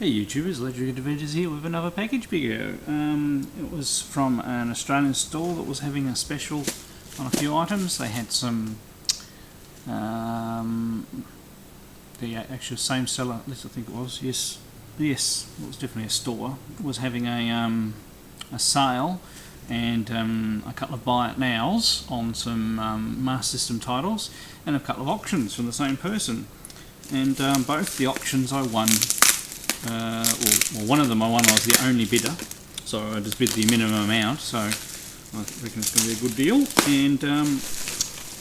Hey YouTubers, Legendary Adventures here with another package video. It was from an Australian store that was having a special on a few items. They had some, the actual same seller, at least I think it was, yes, it was definitely a store, was having a sale and a couple of buy it nows on some Master System titles and a couple of auctions from the same person. And both the auctions I won. Well, one of them I won. I was the only bidder, so I just bid the minimum amount. So I reckon it's going to be a good deal.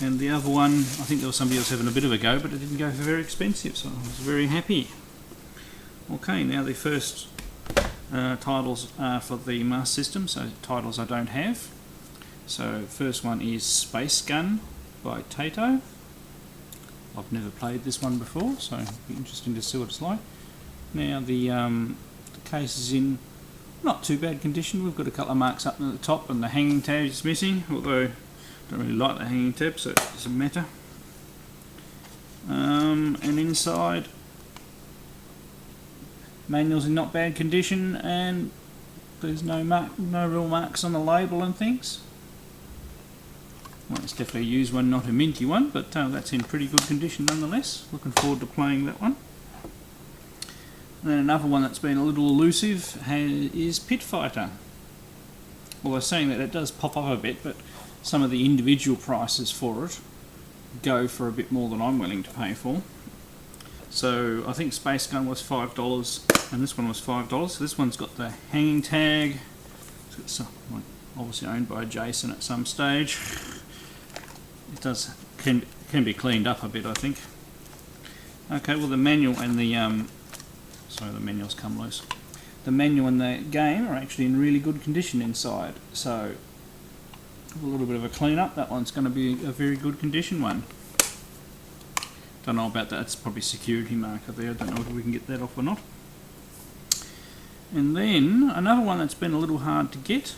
And the other one, I think there was somebody else having a bit of a go, but it didn't go for very expensive, so I was very happy. Okay, now the first titles are for the Master System, so titles I don't have. So first one is Space Gun by Tato. I've never played this one before, so it'll be interesting to see what it's like. Now the case is in not too bad condition. We've got a couple of marks up at the top and the hanging tab is missing, although I don't really like the hanging tab, so it doesn't matter. And inside, manual's in not bad condition, and there's no real marks on the label and things. Well, it's definitely a used one, not a minty one, but that's in pretty good condition nonetheless. Looking forward to playing that one. And then another one that's been a little elusive is Pit Fighter. Although saying that, it does pop up a bit, but some of the individual prices for it go for a bit more than I'm willing to pay for. So I think Space Gun was $5 and this one was $5. So this one's got the hanging tag. It's got some, obviously owned by Jason at some stage. It can be cleaned up a bit, I think. Okay, well the manual and the sorry, the manuals come loose. The manual and the game are actually in really good condition inside, so a little bit of a clean up. That one's going to be a very good condition one. Don't know about that, it's probably security marker there, I don't know if we can get that off or not. And then another one that's been a little hard to get.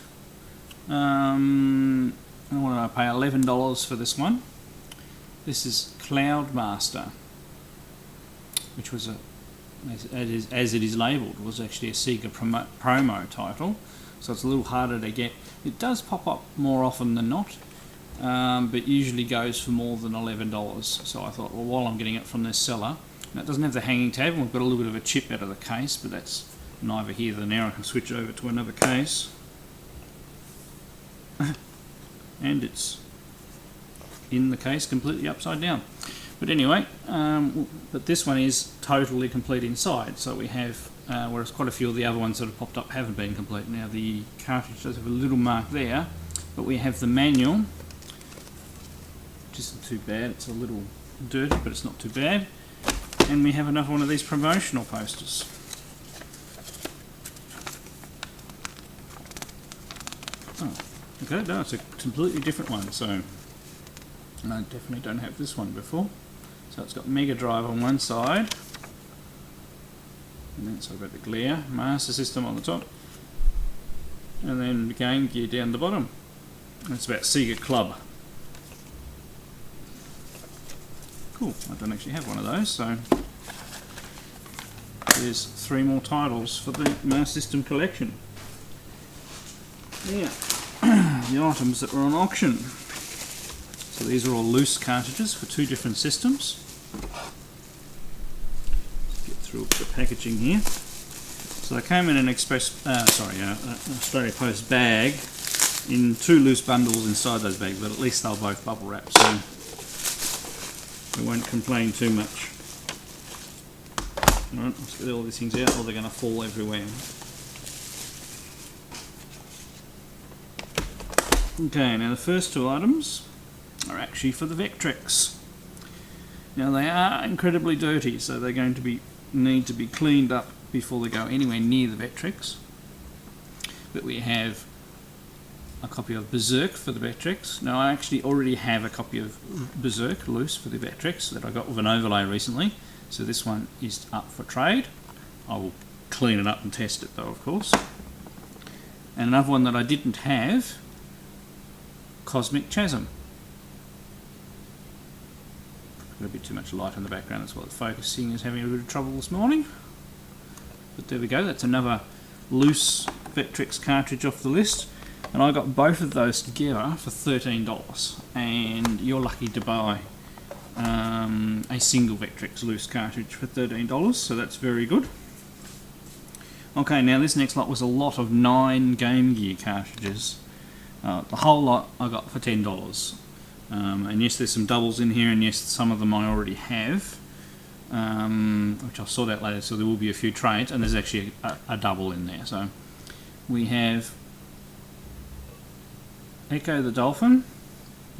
I want to pay $11 for this one. This is Cloud Master, which was as it is labelled, was actually a Sega promo title, so it's a little harder to get. It does pop up more often than not, but usually goes for more than $11. So I thought, well, while I'm getting it from this seller, now it doesn't have the hanging tab, and we've got a little bit of a chip out of the case, but that's neither here nor there. I can switch over to another case, and it's in the case completely upside down. But anyway, but this one is totally complete inside, so we have, whereas quite a few of the other ones that have popped up haven't been complete. Now the cartridge does have a little mark there, but we have the manual, which isn't too bad. It's a little dirty, but it's not too bad. And we have another one of these promotional posters. Oh, okay, no, it's a completely different one, so I definitely don't have this one before. So it's got Mega Drive on one side, and then so I've got the glare, Master System on the top, and then Game Gear down the bottom. And it's about Sega Club. Cool, I don't actually have one of those, so there's 3 more titles for the Master System collection. Yeah, the items that were on auction. So these are all loose cartridges for 2 different systems. Let's get through the packaging here. So they came in an Australia Post bag in 2 loose bundles inside those bags, but at least they're both bubble wrapped, so we won't complain too much. Alright, let's get all these things out or they're going to fall everywhere. Okay, now the first 2 items are actually for the Vectrex. Now they are incredibly dirty, so they're going to need to be cleaned up before they go anywhere near the Vectrex. But we have a copy of Berserk for the Vectrex. Now I actually already have a copy of Berserk loose for the Vectrex that I got with an overlay recently, so this one is up for trade. I will clean it up and test it though, of course. And another one that I didn't have, Cosmic Chasm. Got a bit too much light in the background, that's why the focusing is having a bit of trouble this morning. But there we go, that's another loose Vectrex cartridge off the list. And I got both of those together for $13, and you're lucky to buy a single Vectrex loose cartridge for $13, so that's very good. Okay, now this next lot was a lot of 9 Game Gear cartridges. The whole lot I got for $10. And yes, there's some doubles in here, and yes, some of them I already have, which I'll sort out later, so there will be a few trades, and there's actually a double in there. So we have Echo the Dolphin.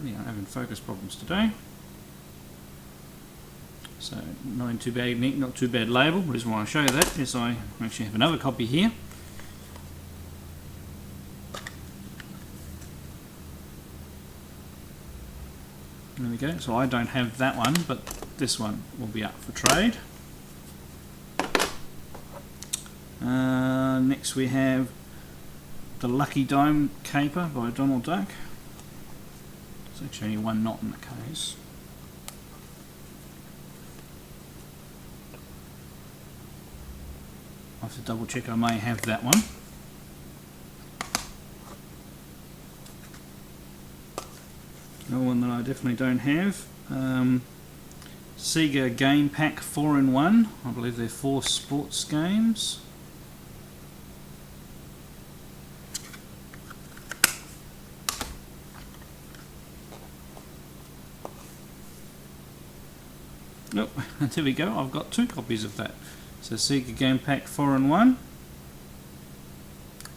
We are having focus problems today. So not too bad ink, not too bad label. The reason why I show you that is I actually have another copy here. There we go. So I don't have that one, but this one will be up for trade. Next we have the Lucky Dome Caper by Donald Duck. There's actually only one knot in the case. I have to double check, I may have that one. Another one that I definitely don't have. Sega Game Pack 4-in-1. I believe they're 4 sports games. Nope, there we go, I've got 2 copies of that. So Sega Game Pack 4-in-1.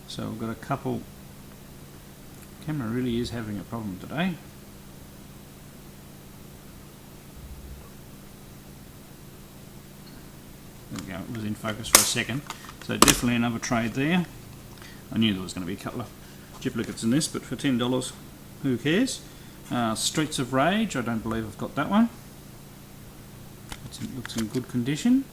So we've got a couple. Camera really is having a problem today. There we go, it was in focus for a second. So definitely another trade there. I knew there was going to be a couple of duplicates in this, but for $10, who cares? Streets of Rage, I don't believe I've got that one. It looks in good condition.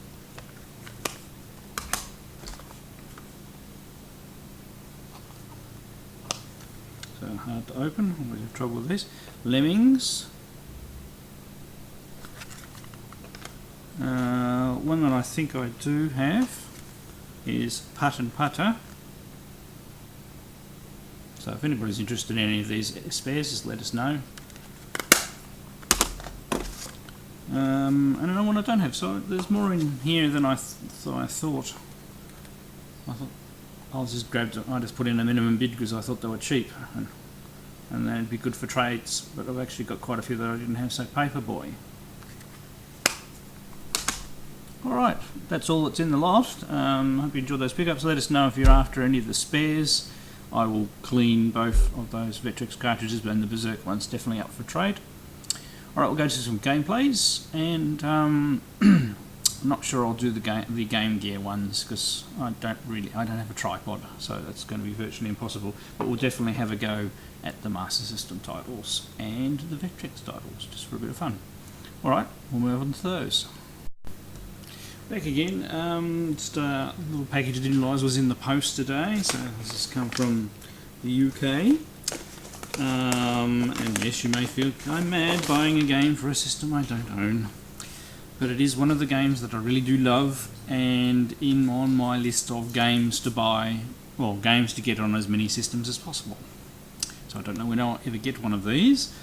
So hard to open, always have trouble with this. Lemmings. One that I think I do have is Putt and Putter. So if anybody's interested in any of these spares, just let us know. And another one I don't have, so there's more in here than I thought. I just put in a minimum bid because I thought they were cheap, and they'd be good for trades, but I've actually got quite a few that I didn't have, so Paperboy. Alright, that's all that's in the lot. Hope you enjoyed those pickups. Let us know if you're after any of the spares. I will clean both of those Vectrex cartridges, but the Berserk one's definitely up for trade. Alright, we'll go to some gameplays, and I'm not sure I'll do the Game Gear ones because I don't have a tripod, so that's going to be virtually impossible. But we'll definitely have a go at the Master System titles and the Vectrex titles, just for a bit of fun. Alright, we'll move on to those. Back again, just a little package I didn't realise was in the post today, so this has come from the UK. And yes, you may feel I'm mad buying a game for a system I don't own, but it is one of the games that I really do love, and on my list of games to buy, well, games to get on as many systems as possible. So I don't know when I'll ever get one of these,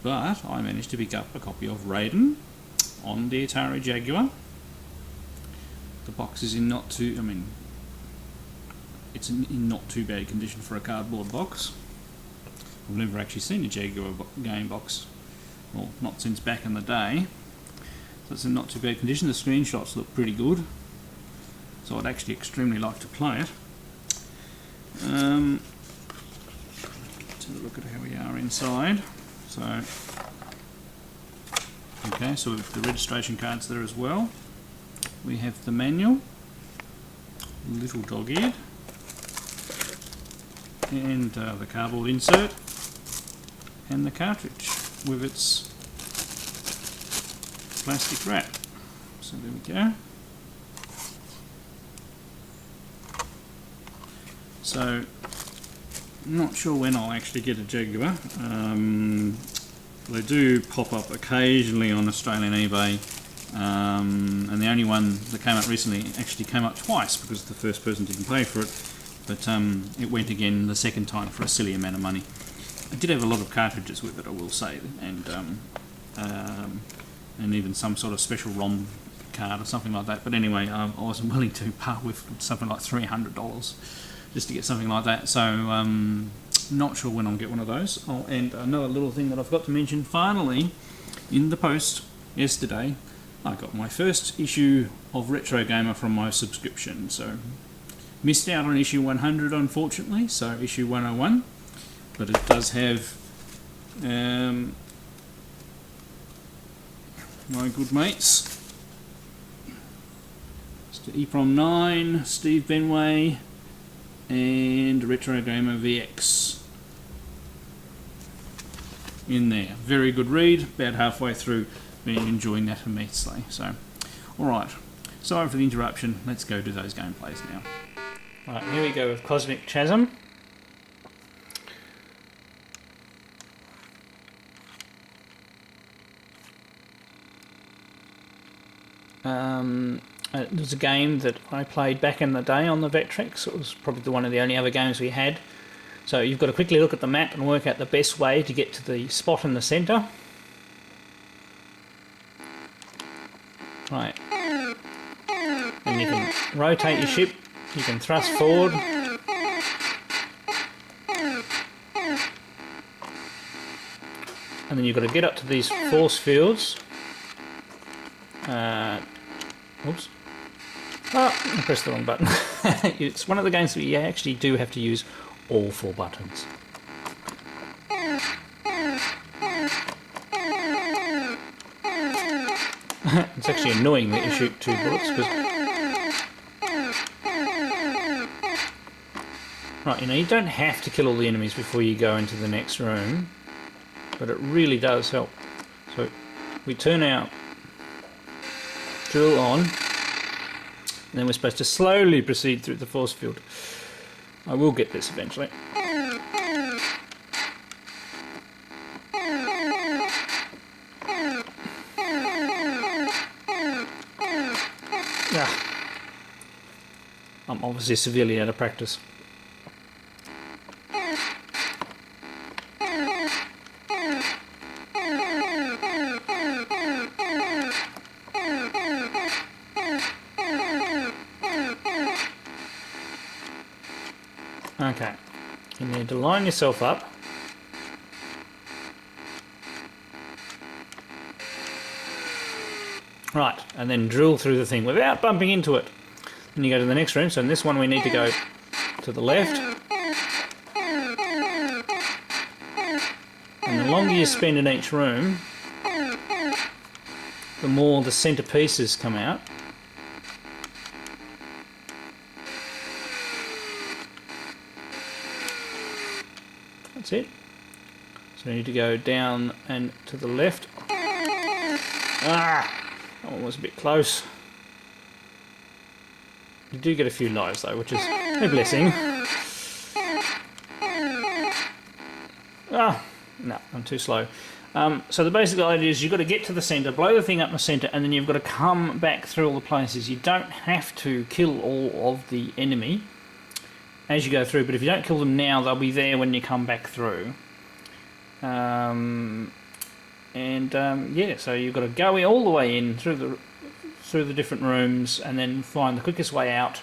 but I managed to pick up a copy of Raiden on the Atari Jaguar. The box is in it's in not too bad condition for a cardboard box. I've never actually seen a Jaguar game box, well, not since back in the day. So it's in not too bad condition. The screenshots look pretty good, so I'd actually extremely like to play it. Let's have a look at how we are inside. So, okay, so we've the registration cards there as well. We have the manual, little dog-eared, and the cardboard insert, and the cartridge with its plastic wrap. So there we go. So, not sure when I'll actually get a Jaguar. They do pop up occasionally on Australian eBay and the only one that came up recently actually came up twice because the first person didn't pay for it, but it went again the second time for a silly amount of money. I did have a lot of cartridges with it, I will say, and even some sort of special ROM card or something like that. But anyway, I wasn't willing to part with something like $300 just to get something like that. So not sure when I'll get one of those. Oh, and another little thing that I forgot to mention, finally, in the post yesterday, I got my first issue of Retro Gamer from my subscription. So missed out on issue 100, unfortunately, so issue 101. But it does have my good mates, Mr. EPROM 9, Steve Benway, and Retro Gamer VX in there. Very good read, about halfway through, been enjoying that immensely. So, alright, sorry for the interruption, let's go do those gameplays now. Right, here we go with Cosmic Chasm. It was a game that I played back in the day on the Vectrex. It was probably one of the only other games we had. So you've got to quickly look at the map and work out the best way to get to the spot in the centre. Right. And you can rotate your ship, you can thrust forward. And then you've got to get up to these force fields. Oops. Oh, I pressed the wrong button. It's one of the games where you actually do have to use all 4 buttons. It's actually annoying that you shoot 2 bullets. Right, you don't have to kill all the enemies before you go into the next room, but it really does help. So we turn our drill on, and then we're supposed to slowly proceed through the force field. I will get this eventually. I'm obviously severely out of practice. Okay, you need to line yourself up. Right, and then drill through the thing without bumping into it. Then you go to the next room, so in this one we need to go to the left. And the longer you spend in each room, the more the centre pieces come out. That's it. So you need to go down and to the left. Ah! That one was a bit close. You do get a few lives though, which is a blessing. Ah! No, I'm too slow. So the basic idea is you've got to get to the centre, blow the thing up in the centre, and then you've got to come back through all the places. You don't have to kill all of the enemy as you go through, but if you don't kill them now, they'll be there when you come back through. Yeah, so you've got to go all the way in through the different rooms, and then find the quickest way out,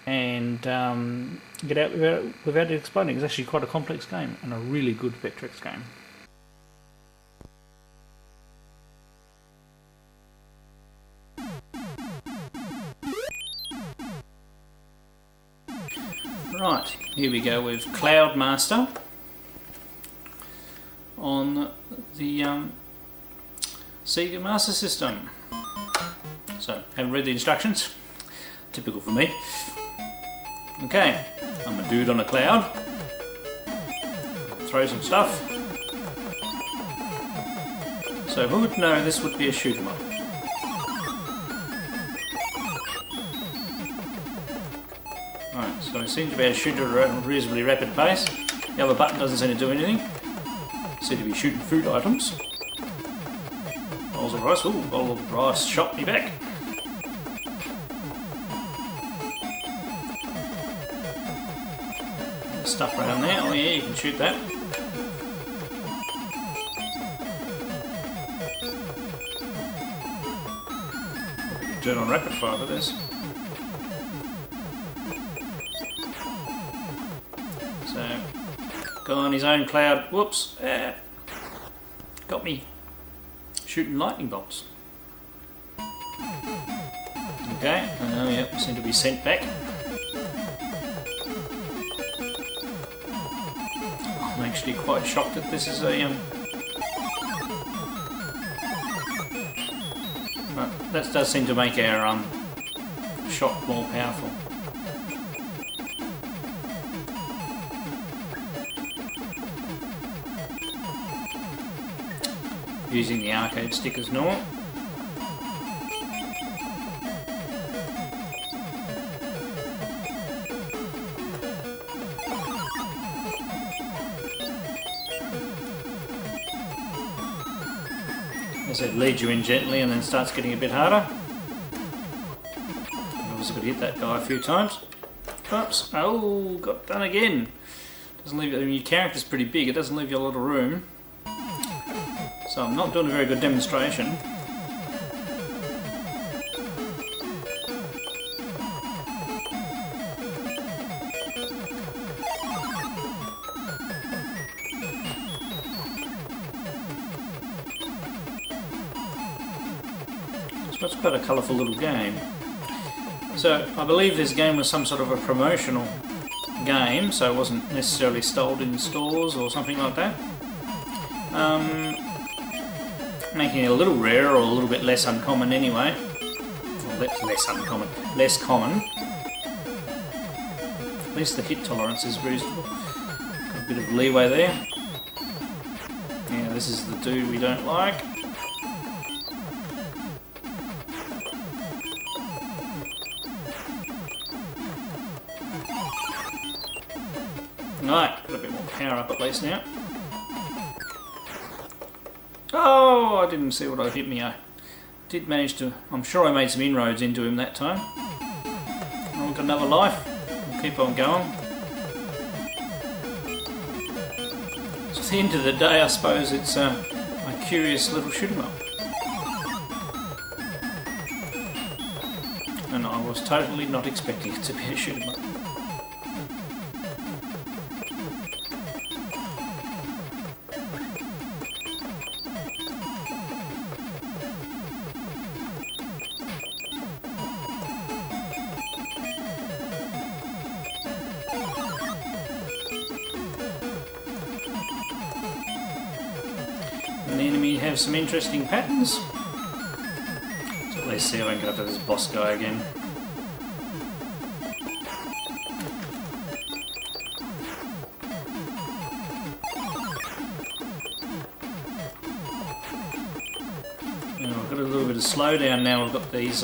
and get out without it exploding. It's actually quite a complex game, and a really good Vectrex game. Right, here we go with Cloud Master on the Sega Master System. So, haven't read the instructions, typical for me. Okay, I'm a dude on a cloud, throw some stuff. So who would know this would be a shoot 'em up? Alright, so it seems to be able to shoot at a reasonably rapid pace. The other button doesn't seem to do anything. It seems to be shooting food items. bowls of rice. Ooh, bowl of rice shot me back. Stuff around there. Oh yeah, you can shoot that. Turn on rapid fire for this. So, guy on his own cloud. Whoops! Got me shooting lightning bolts. Okay, yeah, seem to be sent back. I'm actually quite shocked that this is a that does seem to make our shot more powerful. Using the arcade stick as normal. As it leads you in gently and then starts getting a bit harder. Obviously got to hit that guy a few times. Oops! Oh, got done again. Doesn't leave. I mean, your character's pretty big. It doesn't leave you a lot of room. So I'm not doing a very good demonstration. So it's quite a colourful little game. So I believe this game was some sort of a promotional game, so it wasn't necessarily sold in stores or something like that. Making it a little rarer or a little bit less uncommon anyway. Or less uncommon, less common. At least the hit tolerance is reasonable. Got a bit of leeway there. Yeah, this is the dude we don't like. Right, got a bit more power up at least now. Oh, I didn't see what I hit me. I did manage to... I'm sure I made some inroads into him that time. I've got another life. We'll keep on going. So at the end of the day, I suppose it's a curious little shoot 'em up. And I was totally not expecting it to be a shoot 'em up. And the enemy have some interesting patterns. So let's see if I can get up to this boss guy again. And I've got a little bit of slowdown now. I've got these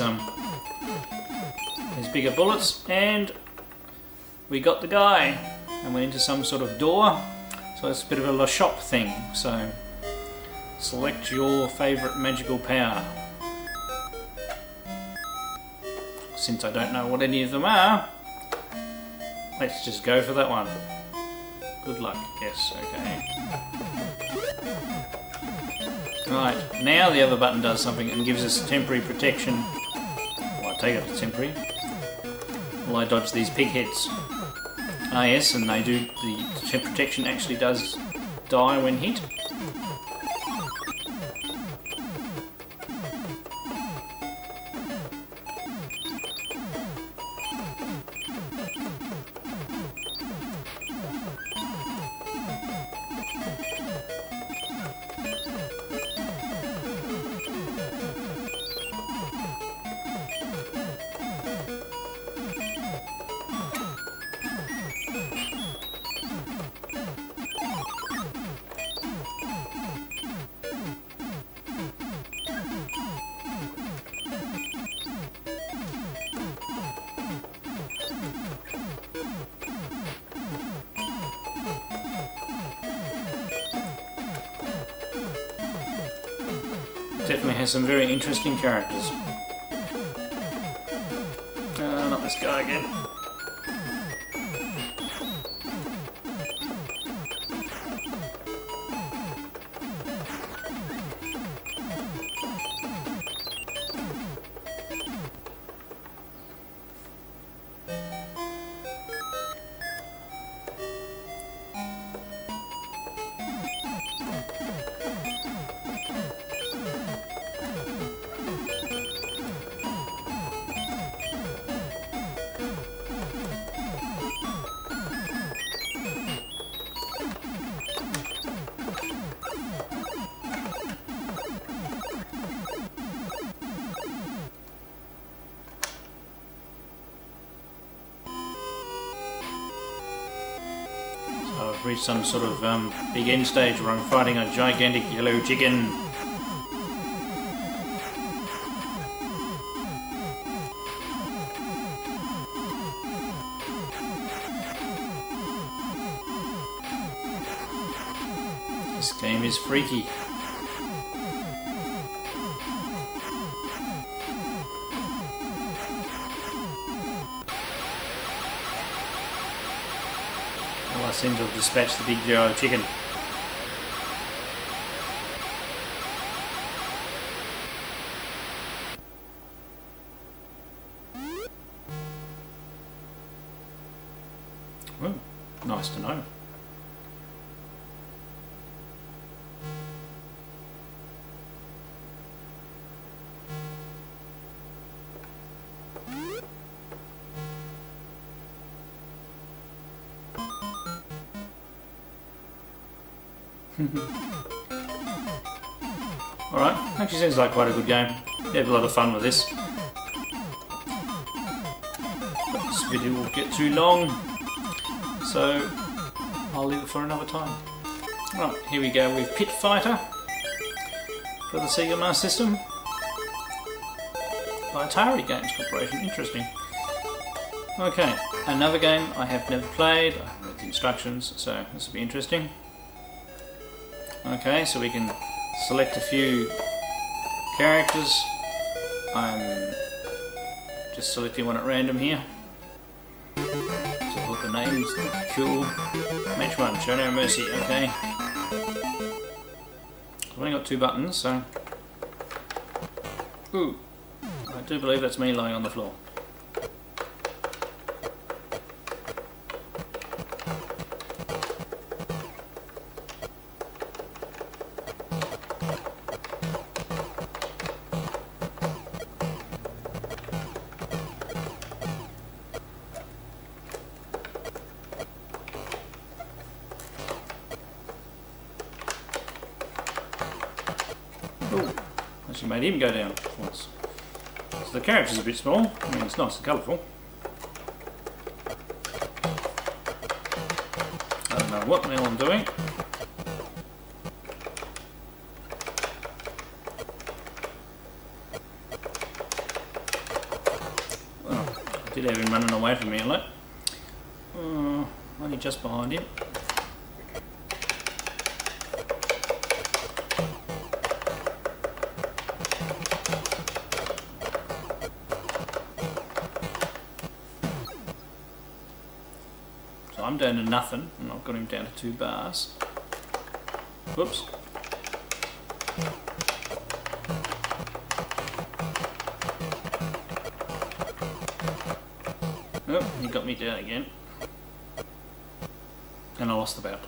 bigger bullets, and we got the guy, and went into some sort of door. So it's a bit of a shop thing. So select your favourite magical power. Since I don't know what any of them are, let's just go for that one. Good luck. Yes, okay. Right, now the other button does something and gives us temporary protection. Well, I take it as temporary. Well, I dodge these pig heads. Ah yes, and they do, the protection actually does die when hit. definitely has some very interesting characters. Not this guy again. I've reached some sort of big end stage where I'm fighting a gigantic yellow chicken. This game is freaky. I seem to have dispatched the big yellow chicken. Well, nice to know. Alright, actually seems like quite a good game. You have a lot of fun with this. But this video will get too long, so I'll leave it for another time. Right, here we go with Pit Fighter for the Sega Master System by Atari Games Corporation. Interesting. Okay, another game I have never played. I haven't read the instructions, so this will be interesting. Okay, so we can select a few characters. I'm just selecting one at random here. So I'll put the names. Cool. Match 1, show no mercy. Okay. I've only got 2 buttons, so... Ooh. I do believe that's me lying on the floor. Oh, actually made him go down once. So the character's a bit small. I mean, it's nice and colourful. I don't know what the hell I'm doing. Oh, I did have him running away from me a lot. Only just behind him. I'm down to nothing, and I've got him down to 2 bars. Whoops. Oh, he got me down again. And I lost the bout.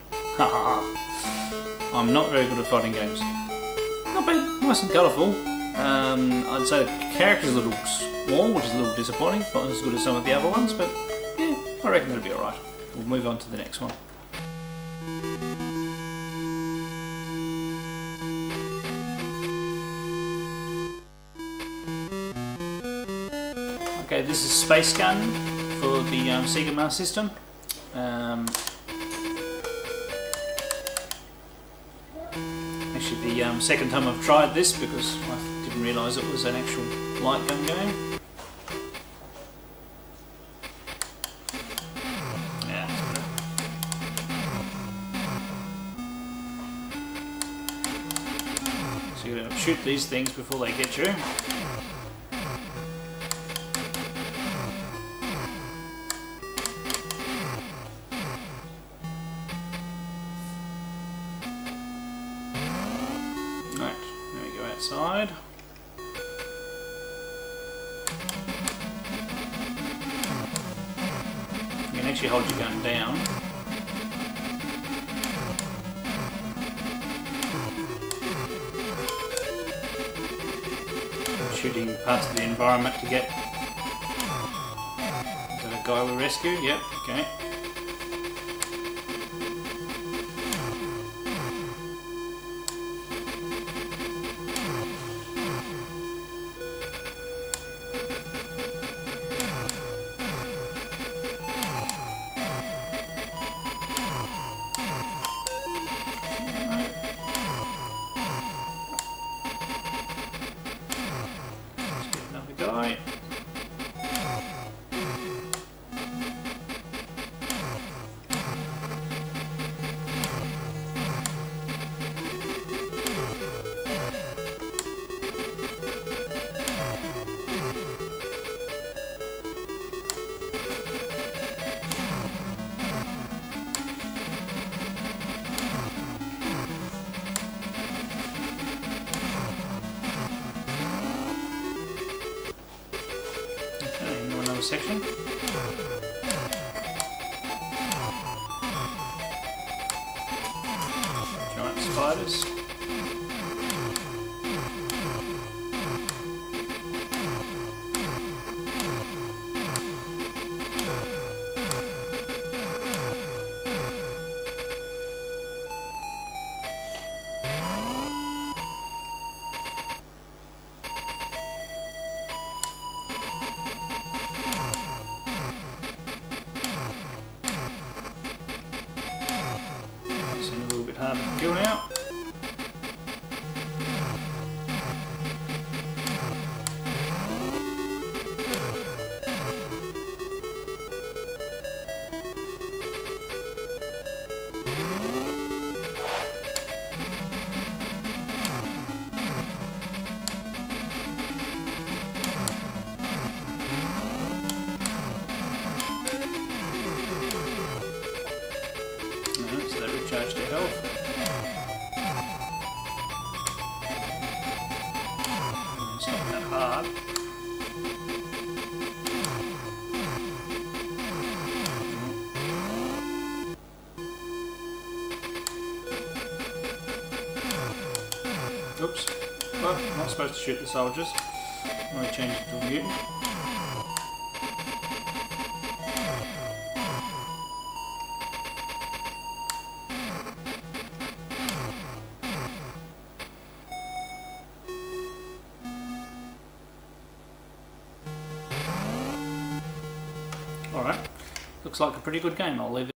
I'm not very good at fighting games. Not bad, nice and colourful. I'd say the character's a little small, which is a little disappointing. Not as good as some of the other ones, but yeah, I reckon it'll be alright. We'll move on to the next one. Okay, this is Space Gun for the Sega Master System. Actually, the second time I've tried this because I didn't realise it was an actual light gun game. shoot these things before they get you. Right, there we go outside. You can actually hold your gun down. Shooting parts of the environment to get. Is that a guy we rescue? Yep, okay. Guy. Section. Giant spiders. Hard to kill now. So they recharge their health. It's not that hard. Oops. Well, I'm not supposed to shoot the soldiers. I'm going to change it to a mutant. Alright, looks like a pretty good game. I'll leave it